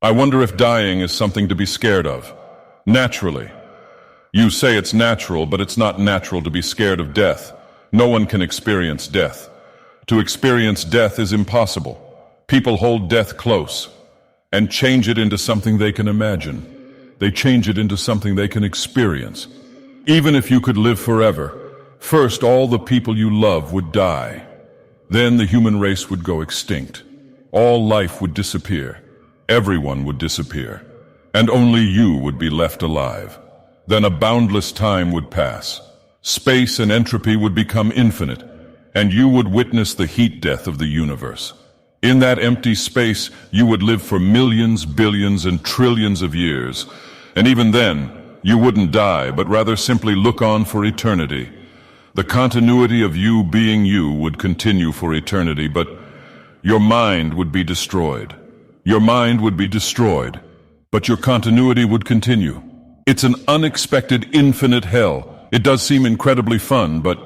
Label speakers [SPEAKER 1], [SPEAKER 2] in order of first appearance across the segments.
[SPEAKER 1] I wonder if dying is something to be scared of. Naturally. You say it's natural, but it's not natural to be scared of death. No one can experience death. To experience death is impossible. People hold death close and change it into something they can imagine. They change it into something they can experience. Even if you could live forever, first all the people you love would die. Then the human race would go extinct. All life would disappear. Everyone would disappear. And only you would be left alive. Then a boundless time would pass. Space and entropy would become infinite, and you would witness the heat death of the universe. In that empty space, you would live for millions, billions, and trillions of years. And even then, you wouldn't die, but rather simply look on for eternity. The continuity of you being you would continue for eternity, but your mind would be destroyed. Your mind would be destroyed, but your continuity would continue. It's an unexpected, infinite hell. It does seem incredibly fun, but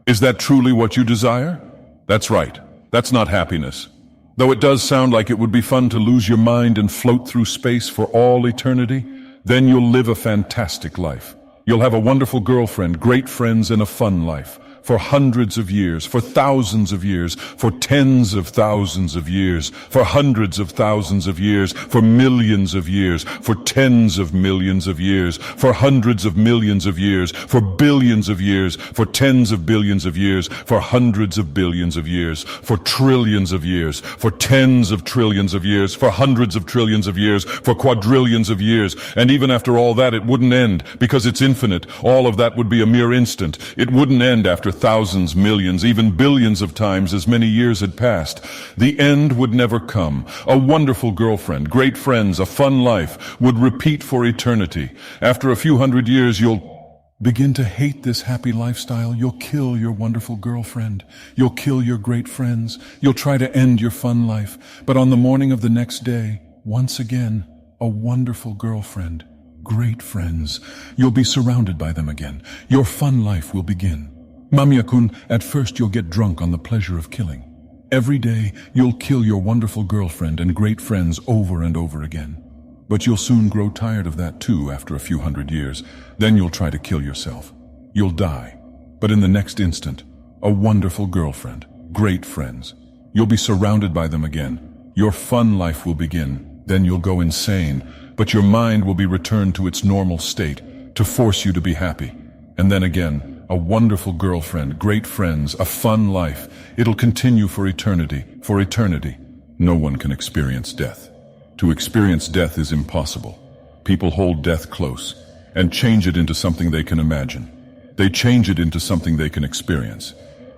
[SPEAKER 1] is that truly what you desire? That's right. That's not happiness. Though it does sound like it would be fun to lose your mind and float through space for all eternity, then you'll live a fantastic life. You'll have a wonderful girlfriend, great friends, and a fun life. For hundreds of years, for thousands of years, for tens of thousands of years, for hundreds of thousands of years, for millions of years, for tens of millions of years, for hundreds of millions of years, for billions of years, for tens of billions of years, for hundreds of billions of years, for trillions of years, for tens of trillions of years, for hundreds of trillions of years, for quadrillions of years. And even after all that, it wouldn't end, because it's infinite. All of that would be a mere instant. It wouldn't end after thousands, millions, even billions of times as many years had passed. The end would never come. A wonderful girlfriend, great friends, a fun life would repeat for eternity. After a few hundred years, you'll begin to hate this happy lifestyle. You'll kill your wonderful girlfriend. You'll kill your great friends. You'll try to end your fun life. But on the morning of the next day, once again, a wonderful girlfriend, great friends. You'll be surrounded by them again. Your fun life will begin. Mamia-kun, at first you'll get drunk on the pleasure of killing. Every day, you'll kill your wonderful girlfriend and great friends over and over again. But you'll soon grow tired of that too after a few hundred years. Then you'll try to kill yourself. You'll die. But in the next instant, a wonderful girlfriend, great friends. You'll be surrounded by them again. Your fun life will begin. Then you'll go insane, but your mind will be returned to its normal state to force you to be happy. And then again, a wonderful girlfriend, great friends, a fun life. It'll continue for eternity, for eternity. No one can experience death. To experience death is impossible. People hold death close and change it into something they can imagine. They change it into something they can experience.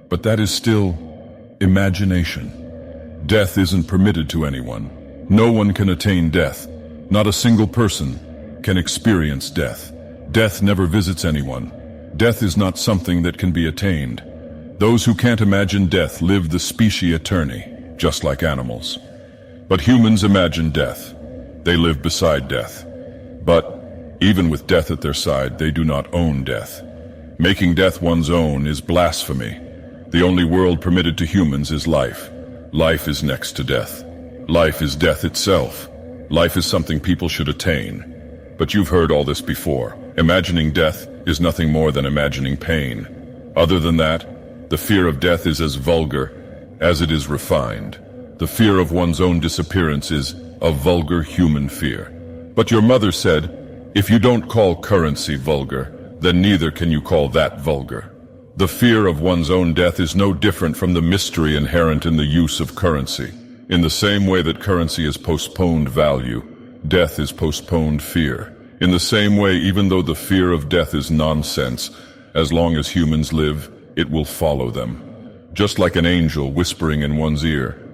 [SPEAKER 1] But that is still imagination. Death isn't permitted to anyone. No one can attain death. Not a single person can experience death. Death never visits anyone. Death is not something that can be attained. Those who can't imagine death live the specie eterni, just like animals. But humans imagine death. They live beside death. But even with death at their side, they do not own death. Making death one's own is blasphemy. The only world permitted to humans is life. Life is next to death. Life is death itself. Life is something people should attain. But you've heard all this before. Imagining death is nothing more than imagining pain. Other than that, the fear of death is as vulgar as it is refined. The fear of one's own disappearance is a vulgar human fear. But your mother said, if you don't call currency vulgar, then neither can you call that vulgar. The fear of one's own death is no different from the mystery inherent in the use of currency. In the same way that currency is postponed value, death is postponed fear. In the same way, even though the fear of death is nonsense, as long as humans live, it will follow them. Just like an angel whispering in one's ear,